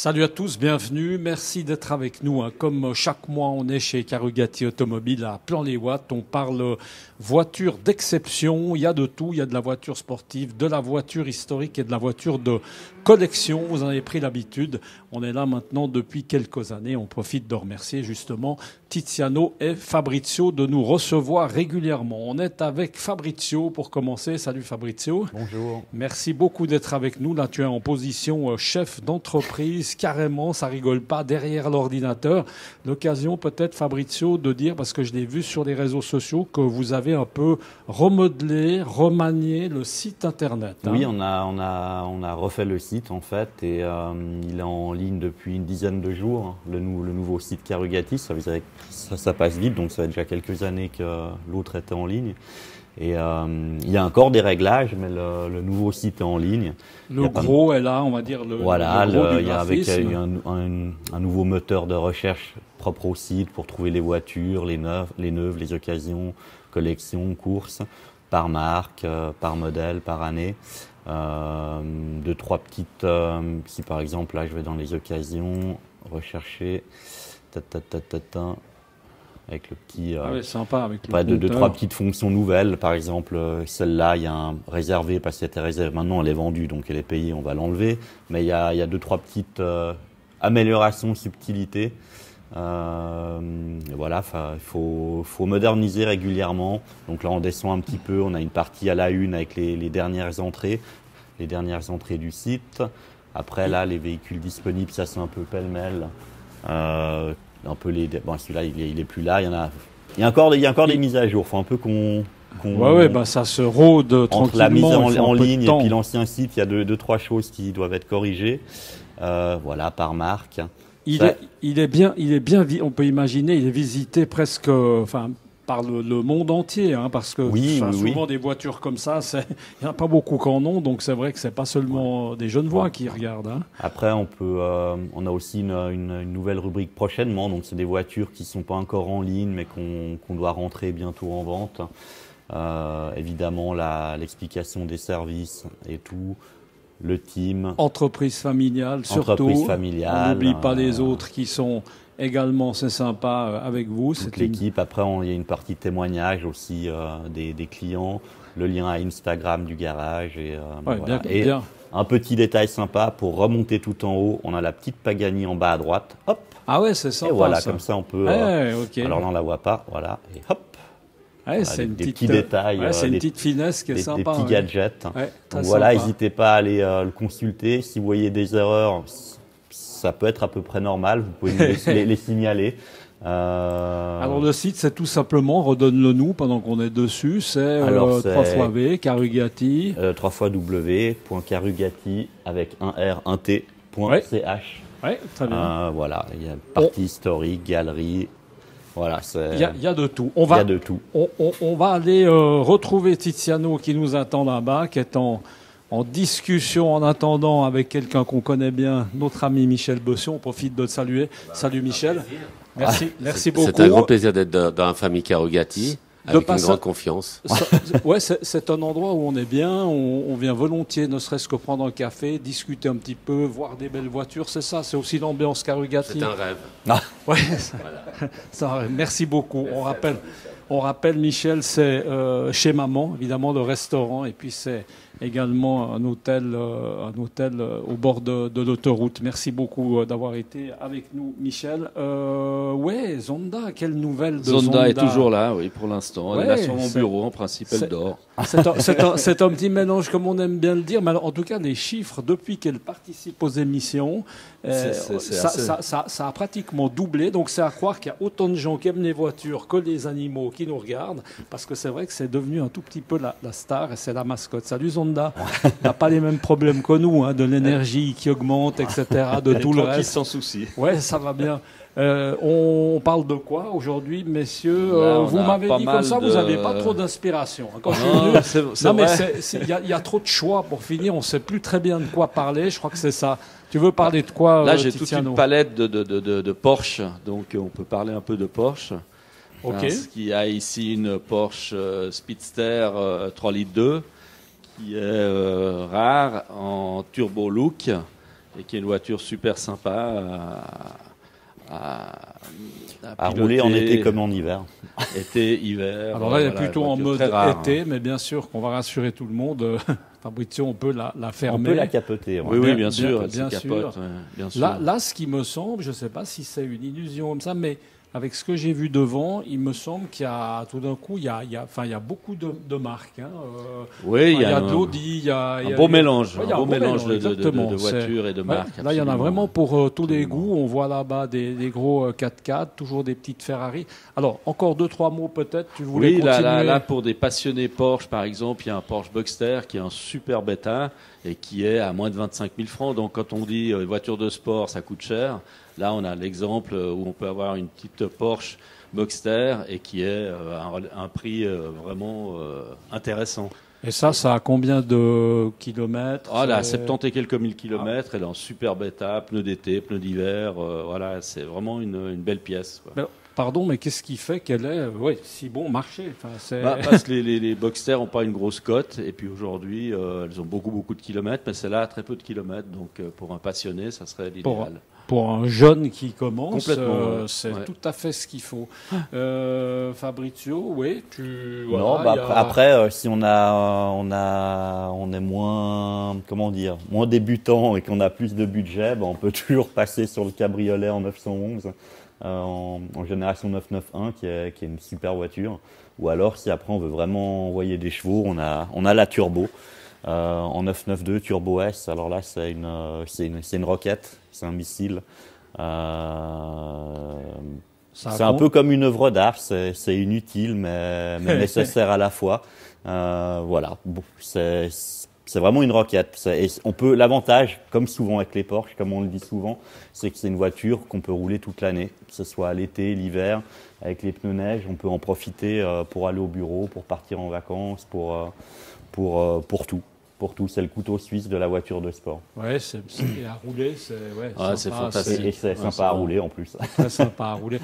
Salut à tous, bienvenue. Merci d'être avec nous. Comme chaque mois, on est chez Carugati Automobile à Plan-les-Ouates. On parle voiture d'exception. Il y a de tout. Il y a de la voiture sportive, de la voiture historique et de la voiture de collection. Vous en avez pris l'habitude. On est là maintenant depuis quelques années. On profite de remercier justement Tiziano et Fabrizio de nous recevoir régulièrement. On est avec Fabrizio pour commencer. Salut Fabrizio. Bonjour. Merci beaucoup d'être avec nous. Là, tu es en position chef d'entreprise, carrément, ça rigole pas, derrière l'ordinateur. L'occasion peut-être, Fabrizio, de dire, parce que je l'ai vu sur les réseaux sociaux, que vous avez un peu remodelé, remanié le site Internet. Oui, on a refait le site en fait et il est en ligne depuis une dizaine de jours. Le nouveau site Carugati, ça passe vite, donc ça fait déjà quelques années que l'autre était en ligne. Et il y a encore des réglages, mais le nouveau site est en ligne. Le gros est là, on va dire. Voilà, le gros il y a avec un nouveau moteur de recherche propre au site pour trouver les voitures, les neuves, les occasions, collections, courses, par marque, par modèle, par année. Deux, trois petites, si par exemple là je vais dans les occasions, rechercher, avec le petit, sympa avec le deux, trois petites fonctions nouvelles. Par exemple, celle-là, il y a un réservé parce qu'elle était réservée. Maintenant, elle est vendue, donc elle est payée, on va l'enlever. Mais il y a deux, trois petites améliorations, subtilités. Voilà, il faut moderniser régulièrement. Donc là, on descend un petit peu. On a une partie à la une avec les dernières entrées du site. Après, là, les véhicules disponibles, ça c'est un peu pêle-mêle. Un peu celui-là, il est plus là. Il y a encore des mises à jour. Faut un peu ça se rôde tranquillement. Entre la mise en ligne et puis l'ancien site, il y a deux, trois choses qui doivent être corrigées. Voilà, par marque. Il est bien, on peut imaginer, il est visité presque, par le monde entier, parce que souvent des voitures comme ça, il n'y en a pas beaucoup qui en ont, donc c'est vrai que c'est pas seulement des jeunes voix qui regardent. Après, on a aussi une nouvelle rubrique prochainement, donc c'est des voitures qui sont pas encore en ligne, mais qu'on doit rentrer bientôt en vente. Évidemment, l'explication des services et tout. Le team. Entreprise familiale, surtout. Entreprise familiale. On n'oublie pas les autres qui sont également, c'est sympa, avec vous. Toute l'équipe. Après, il y a une partie témoignage aussi des clients. Le lien à Instagram du garage. Et, voilà. Bien. Un petit détail sympa, pour remonter tout en haut, on a la petite Pagani en bas à droite. Hop. Ah ouais, c'est sympa. Et voilà, ça. Comme ça, on peut... Okay. Alors là, on ne la voit pas. Voilà. Et hop. Ouais, c'est des petits détails, c'est une petite finesse qui est sympa. Des petits gadgets. Ouais, donc voilà, n'hésitez pas à aller le consulter. Si vous voyez des erreurs, ça peut être à peu près normal. Vous pouvez les signaler. Alors le site, c'est tout simplement, redonne-le nous pendant qu'on est dessus. C'est 3xW, Carugati. 3xW.carugati avec un R, un T.ch. Ouais, très bien. Voilà, il y a partie historique, galerie. Voilà, il y a de tout. Il y a de tout. On va aller retrouver Tiziano qui nous attend là-bas, qui est en discussion en attendant avec quelqu'un qu'on connaît bien, notre ami Michel Bossion. On profite de le saluer. Salut Michel. Merci beaucoup. C'est un grand plaisir d'être dans la famille Carugati. Avec une grande confiance. C'est un endroit où on est bien, on vient volontiers, ne serait-ce que prendre un café, discuter un petit peu, voir des belles voitures, c'est ça, c'est aussi l'ambiance Carugati. C'est un rêve. Ouais, merci beaucoup. On rappelle Michel, c'est chez Maman, évidemment, le restaurant, et puis c'est également un hôtel au bord de l'autoroute. Merci beaucoup d'avoir été avec nous, Michel. Zonda, quelle nouvelle de Zonda? Zonda est toujours là, oui, pour l'instant. Elle est là sur mon bureau, en principe, elle dort. C'est un petit mélange, comme on aime bien le dire, mais alors, en tout cas, les chiffres, depuis qu'elle participe aux émissions, ça a pratiquement doublé. Donc, c'est à croire qu'il y a autant de gens qui aiment les voitures que les animaux qui nous regardent, parce que c'est vrai que c'est devenu un tout petit peu la star et c'est la mascotte. Salut Zonda. Il n'a pas les mêmes problèmes que nous, de l'énergie qui augmente, etc., de tout le reste. Sans souci. Ouais, ça va bien. On parle de quoi aujourd'hui, messieurs? Vous m'avez dit comme ça, vous n'avez pas trop d'inspiration. Quand il y a trop de choix pour finir, on ne sait plus très bien de quoi parler. Je crois que c'est ça. Tu veux parler de quoi? Là, j'ai toute une palette de Porsche, donc on peut parler un peu de Porsche. Ok. Parce qu'il y a ici une Porsche Speedster 3 litres 2 qui est rare en turbo look et qui est une voiture super sympa à rouler en été comme en hiver. Été, hiver. Alors là, il est plutôt en mode rare, été, mais bien sûr qu'on va rassurer tout le monde. Fabrizio, on peut la fermer. On peut la capoter. Ouais. Oui, bien sûr, elle bien se sûr. capote. Ouais, bien sûr. Là, ce qui me semble, je ne sais pas si c'est une illusion comme ça, mais avec ce que j'ai vu devant, il me semble qu'il y a tout d'un coup, il y a beaucoup de marques. Hein. Oui, il y a de l'Audi, il y a un beau mélange, il y a un beau mélange de exactement. voitures et de Ouais, marques. là, il y en a absolument. vraiment pour tous les goûts. On voit là-bas des gros 4x4, toujours des petites Ferrari. Alors, encore 2-3 mots peut-être. Tu voulais Oui, continuer là, pour des passionnés Porsche, par exemple, il y a un Porsche Boxster qui est un super bêta et qui est à moins de 25 000 francs. Donc, quand on dit voiture de sport, ça coûte cher. Là, on a l'exemple où on peut avoir une petite Porsche Boxster et qui est un prix vraiment intéressant. Et ça a combien de kilomètres? Ah, là, 70 et quelques mille kilomètres. Elle est en super bêta, pneus d'été, pneus d'hiver. Voilà, c'est vraiment une belle pièce, quoi. Pardon, mais qu'est-ce qui fait qu'elle est si bon marché? Enfin, parce que les Boxster n'ont pas une grosse cote. Et puis aujourd'hui, elles ont beaucoup de kilomètres. Mais celle-là a très peu de kilomètres. Donc pour un passionné, ça serait l'idéal. Pour un jeune qui commence, c'est ouais. tout à fait ce qu'il faut. Fabrizio, oui, Non, après, si on est moins, comment dire, moins débutant et qu'on a plus de budget, on peut toujours passer sur le cabriolet en 911. En génération 991 qui est une super voiture, ou alors si après on veut vraiment envoyer des chevaux, on a la turbo en 992 turbo S. Alors là c'est une roquette, c'est un missile, c'est un peu comme une œuvre d'art, c'est inutile mais nécessaire à la fois. Voilà, bon, c'est vraiment une roquette. L'avantage, comme souvent avec les Porsche, comme on le dit souvent, c'est que c'est une voiture qu'on peut rouler toute l'année, que ce soit l'été, l'hiver, avec les pneus neige, on peut en profiter pour aller au bureau, pour partir en vacances, pour tout. Pour tout, c'est le couteau suisse de la voiture de sport. Ouais, c'est à rouler, c'est fantastique. Et c'est sympa à rouler en plus. Très sympa à rouler.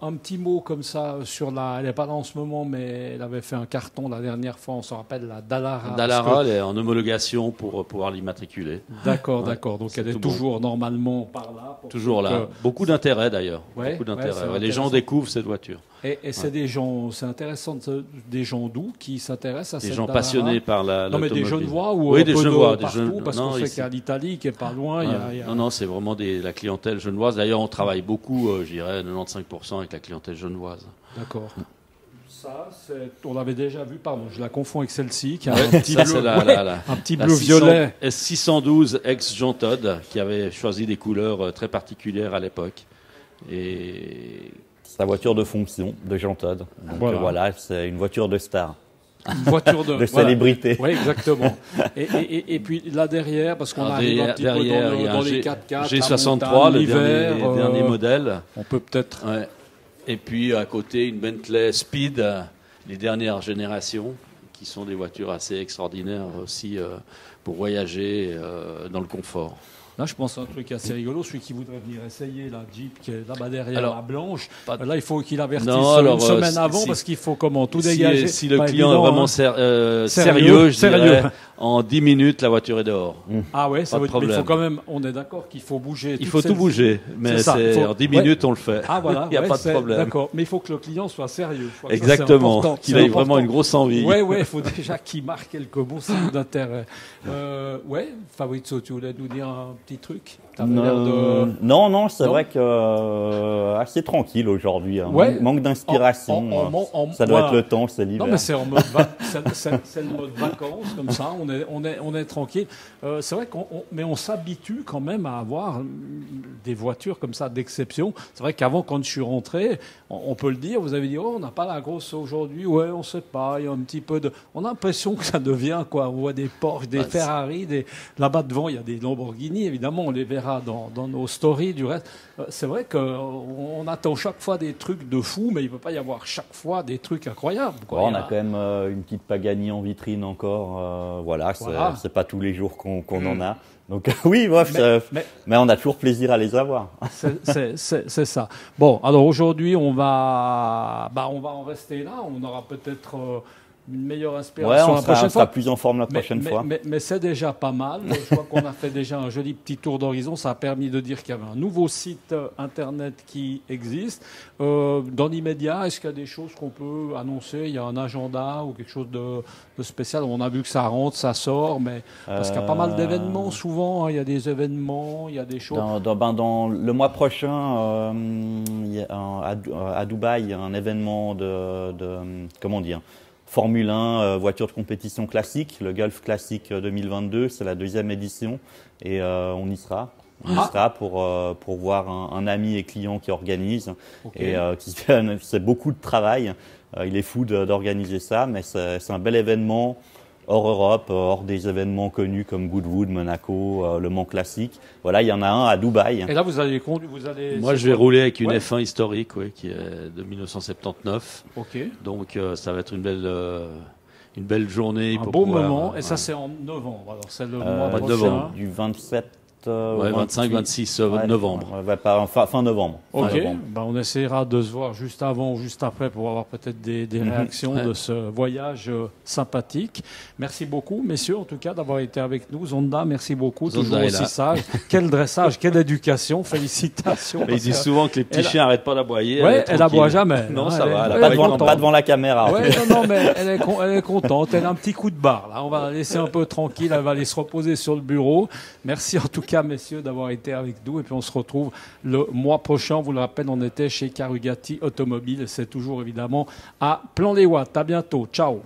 Un petit mot comme ça sur elle n'est pas là en ce moment, mais elle avait fait un carton la dernière fois, on se rappelle, la Dallara. Dallara, elle est en homologation pour pouvoir l'immatriculer. D'accord. Donc elle est toujours normalement par là. Toujours là. Beaucoup d'intérêt d'ailleurs. Beaucoup d'intérêt. Les gens découvrent cette voiture. Et c'est c'est intéressant, des gens d'où qui s'intéressent à cette Des gens Dallara. passionnés par la. Non, mais des Genevois ou oui, un des peu Genevois, de partout, parce qu'on sait qu'à l'Italie, qui est pas loin, il y a... Non, c'est vraiment la clientèle genevoise. D'ailleurs, on travaille beaucoup, je dirais 95% avec la clientèle genevoise. D'accord. Ça, on l'avait déjà vu, pardon, je la confonds avec celle-ci, qui a un petit bleu violet. S612 ex-Jean Todt, qui avait choisi des couleurs très particulières à l'époque. Et sa voiture de fonction de Jean Todt. Donc voilà, c'est une voiture de star. Une voiture de célébrité. Oui, exactement. Et puis là derrière, parce qu'on arrive un petit peu dans les 4x4, G63, le dernier modèle. On peut peut-être... Ouais. Et puis à côté, une Bentley Speed, les dernières générations, qui sont des voitures assez extraordinaires aussi pour voyager dans le confort. Là, je pense à un truc assez rigolo, celui qui voudrait venir essayer la Jeep qui est là-bas derrière la blanche. Là, il faut qu'il avertisse une semaine avant parce qu'il faut tout dégager. Si le client est vraiment sérieux, je dirais, en 10 minutes, la voiture est dehors. Ah ouais, ça veut dire, mais il faut quand même, on est d'accord qu'il faut bouger. Il faut tout bouger, mais en 10 minutes, on le fait. Ah voilà, il n'y a pas de problème. D'accord, mais il faut que le client soit sérieux. Exactement, qu'il ait vraiment une grosse envie. Ouais, il faut déjà qu'il marque quelques bons signes d'intérêt. Fabrizio, tu voulais nous dire un petit truc? Non, c'est vrai que assez tranquille aujourd'hui. Manque d'inspiration. Ça doit être le temps, c'est l'hiver. Non, mais c'est en mode c'est le mode vacances comme ça. On est tranquille. C'est vrai mais on s'habitue quand même à avoir des voitures comme ça d'exception. C'est vrai qu'avant, quand je suis rentré, on peut le dire. Vous avez dit on n'a pas la grosse aujourd'hui. Ouais, on sait pas. Il y a un petit peu de. On a l'impression que ça devient quoi. On voit des Porsche, des Ferrari, là-bas devant il y a des Lamborghini. Évidemment, on les verra dans nos stories du reste. C'est vrai qu'on attend chaque fois des trucs de fou, mais il ne peut pas y avoir chaque fois des trucs incroyables. On a quand même une petite Pagani en vitrine encore. C'est pas tous les jours qu'on en a. Donc oui, bref, mais on a toujours plaisir à les avoir. C'est ça. Bon, alors aujourd'hui, on va en rester là. On aura peut-être une meilleure inspiration la prochaine on fois. sera plus en forme la prochaine fois. Mais c'est déjà pas mal. Je crois qu'on a fait déjà un joli petit tour d'horizon. Ça a permis de dire qu'il y avait un nouveau site internet qui existe. Dans l'immédiat, est-ce qu'il y a des choses qu'on peut annoncer? Il y a un agenda ou quelque chose de spécial? On a vu que ça rentre, ça sort, mais parce qu'il y a pas mal d'événements souvent. Hein. Il y a des événements, il y a des choses. Dans le mois prochain, il y a à Dubaï, il y a un événement comment dire, Formule 1, voiture de compétition classique, le Gulf Classic 2022, c'est la 2e édition et on y sera. On y sera pour voir un ami et client qui organise et qui c'est beaucoup de travail. Il est fou d'organiser ça, mais c'est un bel événement hors Europe, hors des événements connus comme Goodwood, Monaco, Le Mans Classique. Voilà, il y en a un à Dubaï. Et là, vous allez Moi, je vais rouler avec une F1 historique, qui est de 1979. Ok. Donc, ça va être une belle journée. Un beau moment. Et ça, c'est en novembre. Alors, c'est le mois prochain. Novembre. Du 27. 25-26 novembre. Fin novembre. Ok, fin novembre. On essaiera de se voir juste avant ou juste après pour avoir peut-être des réactions de ce voyage sympathique. Merci beaucoup, messieurs, en tout cas, d'avoir été avec nous. Zonda, merci beaucoup, toujours aussi sage. Quel dressage, quelle éducation, félicitations. Il dit souvent que les petits chiens n'arrêtent pas d'aboyer. Oui, elle aboie jamais. Non, ça va. Pas devant la caméra. Ouais, non, mais elle est contente. Elle a un petit coup de barre. Là. On va la laisser un peu tranquille. Elle va aller se reposer sur le bureau. Merci en tout cas, messieurs, d'avoir été avec nous. Et puis on se retrouve le mois prochain. On vous le rappelle, on était chez Carugati Automobile. C'est toujours évidemment à Plan-les-Ouates. À bientôt. Ciao.